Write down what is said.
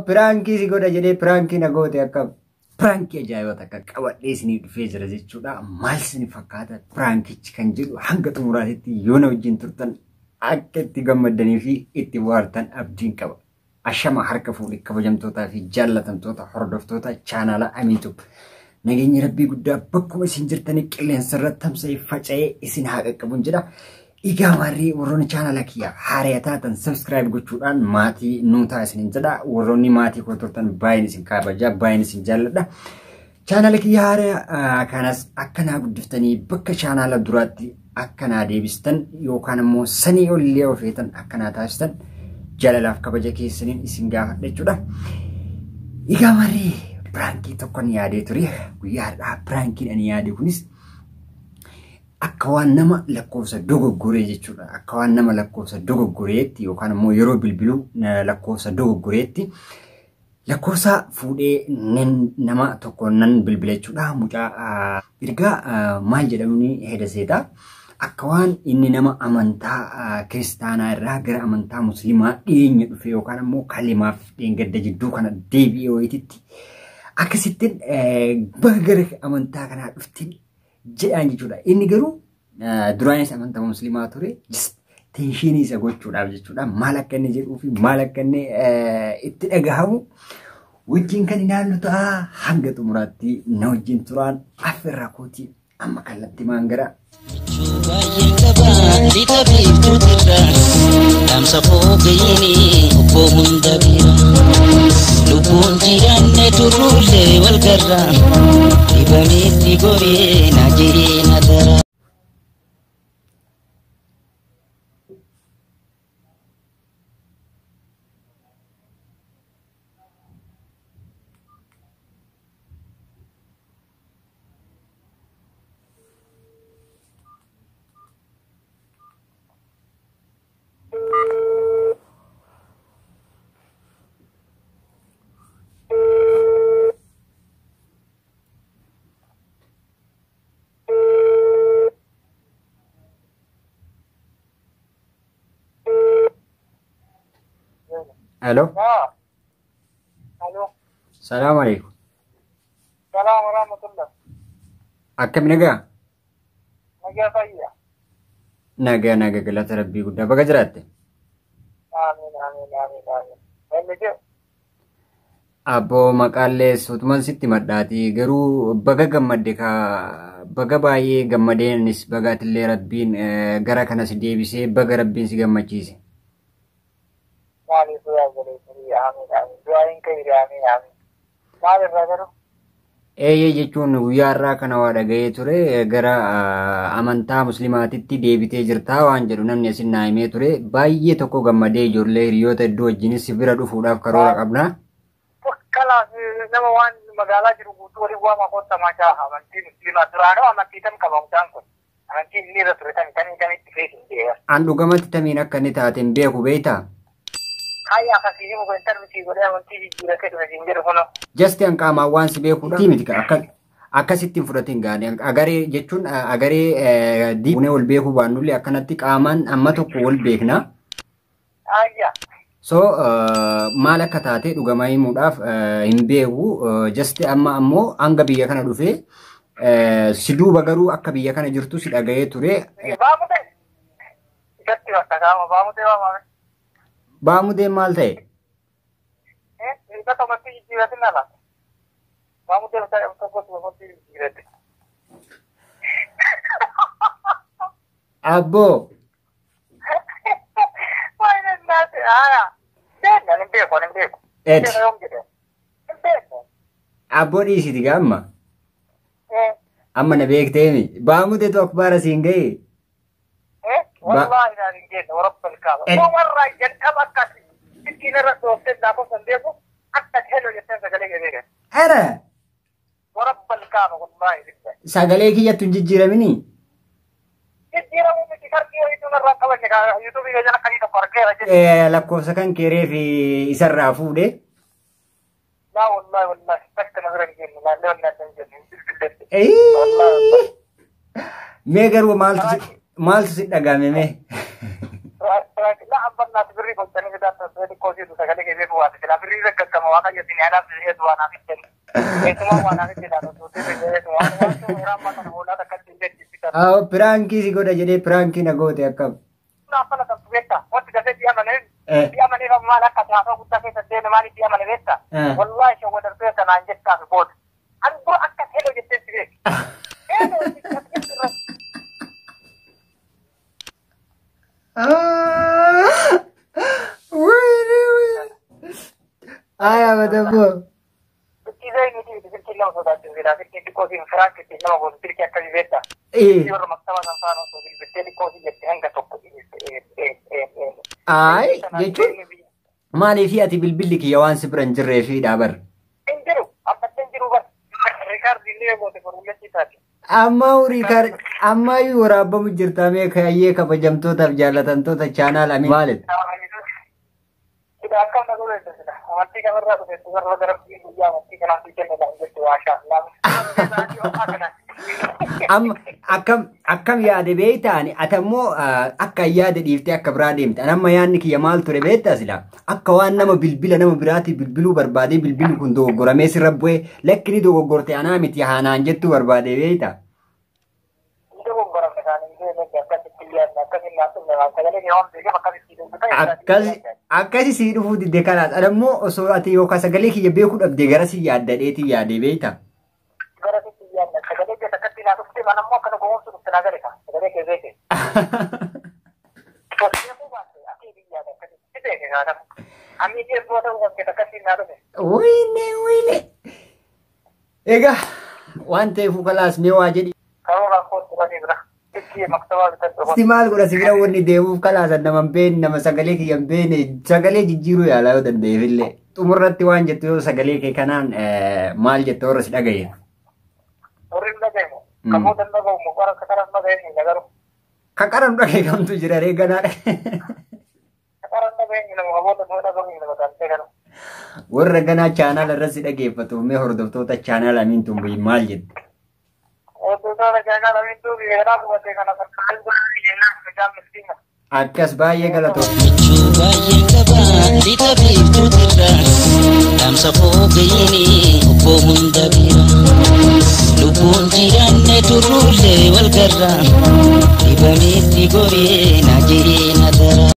Pranki si goda jadi pranki na gote akka pranki ajaa'ibaa takka qabadhee isinii dhufee jira jechuudha. Maal isin fakkaata prankichi kan jedhu hanga xumuraatitti yoo na wajjin turtan akka itti gammaddanii fi itti waartan abdiin qaba. Ashama harka fuudhee kabajamtootaa fi jaallatamtoota hordoftoota chaanala Amiitub. Nageenya Rabbii guddaa bakkuma isin jirtanii qilleensa irratti tamsa'ee faca'ee isin haa qaqqabuun jedha. Igaa warri warroonni chaanala kiyya haaraya taatan subscribe gochuudhaan maatii nuutaa isiniin jedha. Warroonni maatii koo turtan baay'een isin kabajaa baay'een isin jaalladha. Chaanala kiyya haaraya kanas akkanaa guddiftanii bakka chaanala duraatti akkanaa deebistan yookaan immoo sanii olillee ofeetan akkanaa taasistan jaalalaaf kabaja keessaniin isin gaafadha jechuudha. Igaa warri pranki tokko ni yaadee ture. Guyyaadhaa prankiin ani yaade kunis akka waan nama lakkoofsa dogoggoree jechuudha. Akka waan nama lakkoofsa dogoggoreetti yookaan immoo yeroo bilbiluu lakkoofsa dogoggoreetti lakkoofsa fuudhee nama tokko nan bilbila jechuudha. Mucaa ergaa maal jedhamuun hedaseeta. Akka waan inni nama amantaa kiristaanaa irraa gara amantaa musliimaa dhiyeenya dhufe yookaan immoo kalimaaf dheengadda jidduu kana deebi'ee wayititti akkasittiin bakka gara amantaa kanaa dhuftiin jedhaan jechuudha. Inni garuu duraanis amantaa musliimaa ture. Tenshinii isa gochuudhaaf jechuudha. Maal akka inni jedhuu fi maal akka inni itti dhagahamu wajjin kan ilaallu ta'a. Hanga xumuraatti na wajjin turaan affirraa kootii amma kallattii maangara. Lubbuun jiraanne turullee wal garra dibamitti goree na jireenya dara. Halo. Halo. Assalamualaikum. Salam warahmatullah. Akkam nagaa? Nagaa fayyaa. Nagaa galata Rabbii guddaa baga jiraatte. Amiin. Wanni jiru. Abbo maqaallee suutuman sitti madhaati garuu baga gammadde ka baga baay'ee gammadeenis bagaatillee Rabbiin gara kanas deebisee baga Rabbiin si gammachiise. Jechuun guyyaa irraa kana waa dhaga'ee ture gara amantaa musliimaatitti deebitee jirtaa waan jedhu namni asin naa himee ture. Baay'ee tokko gammadee ijoollee hiriyoota iddoo wajjinis bira dhufuudhaaf karoora qabna. Nama waan magaalaa jiru guutuu waliin waa makoota maachaa amantii musliimaa duraanoo amantii tam qabamutaan kun amantii inni irra ture tamitti feesin an dhugamatti tamiin akka inni taateen beeku beeytaa? Kaya kasih mau interview gue dia mesti dijelasin dengan jinjir kono. Just yang kamawan si beeku miti akkasittiin fudhatiin gaane agaree jechuun agaree diibnee wal beekuu baannullee akkanatti qaamaan amma tokko wal beekna. Ayya. So maal akka taatee dhugamaa himuudhaaf hin beeku. Just amma ammoo hanga biyya kana dhufee si duuba garuu akka biyya kana jirtu si dhaga'ee ture. Baamute. Isatti bakka kaama baamute baamame. Baamudee maal ta'e? Kita mesti jiratin ala. Baamudee saya mesti jiratin. Abbo. Mana nanti ayah. Jangan beku. Abbo di sini gamma. Amma na beektee baamudee tokko baara siin ga'e. والله لا نجيت ورب الكعبة مرة جنب أكاد تكين الرسول تدافع صندوقه حتى حلو يتنسى عليك ذيك أنا ورب الكعبة والله سأقولك يا تنجيرة مني تنجيرة مو بتكرر يوتيوب مرة كمان يوتيوب يجينا كنيسة فرقة لا كوسا كان كيري في يسرع فودي لا والله بس نظرة نجيم لا نجيم والله ميجر ومالت مال سيد أجامي مه لا أمبرنا تبري قلت أنا كده تسوي كوزي دوسا كده كده بوات كده بري زك كم واقع يتني أنا في هذا وأنا في كده إتما وأنا في كده توتي في هذا وأنا رام ما كان ولا تكاد تنجح Ah, pranki si goda jadi pranki na gote akkam. Na pala ta betta wat gade dia mane ram mala ka ta ko ta ke te ne mali dia mane betta wallahi sho wadar pe ta nan jetta ko bot an bro akka helo jette tige Aya batabu. Kizai ni di kilo so da tira ke ko din frank ke no go tir ke ka betta yor maktaba san fano so di bette ko di jette hanga tokko Ay, jechuun maaliif ati bilbilli kiyya waan si biran jirree fi dhaabar. Injiru, abbatten jiru bar. Ricardi illee goote qorulleetti taate. Amma waraabbamu jirta mee kayyee kabajamtootaaf jaalatamtoota chaanaal ami maalit? Sida akkam na godhe sida. Amantii kanarraa dhufe sugarra gara guyyaa amantii kanaan fi kenna dhaan jettu waashaa. Akkam yaade beeytaani atammoo akka yaade dhiiftee akka biraa deemte anamma yaanni kiyya maal ture beektaa sila akka waan nama bilbila nama biraati bilbiluu barbaadee bilbilli kun dogoggoramee sirra bu'ee lakkini dogoggorte anaa miti haanaan jettuu barbaadee beeyta. Akkasi sii dhufuu didde kanaas anammoo osoo ati yookaan sagalee kiyya beekuu dhabde gara si yaaddadheetii yaade beeyta. Mana mau kena bohong sudah tenaga deh kan, tenaga KZT. Kalau aku baca, aku dia ada kan, itu yang ada. Ami dia buat orang kita kasih nado deh. Wine. Ega, wante fukalas mewa jadi. Kalau aku tuh ni berah, itu maksudnya kita. Istimal guna segera wani dewu fukalas ada nama sagale ki yambene, sagale jijiru ya lalu dan deville. Umurati wan jatuh sagale ki kanan mal jatuh orang sedagaya. Orang sedagaya. Kamu dan bapak mau orang kekaran bagai ini negara. Kekaran bagai kamu tu jadi regana. Kekaran bagai ini kamu dan bapak ini negara negara. War regana channel rasi lagi patu me hordo tu ta channel amin tu bui maljid. Oh tu ta channel amin tu biara buat dekana kekal buat ini macam mesti. Akas bayi kalau tu. Cuba yang kabar di tepi putera, dalam sapok ini pohon dabira. Lupun jiran turule wal garra, ibani tigore najiri nadara.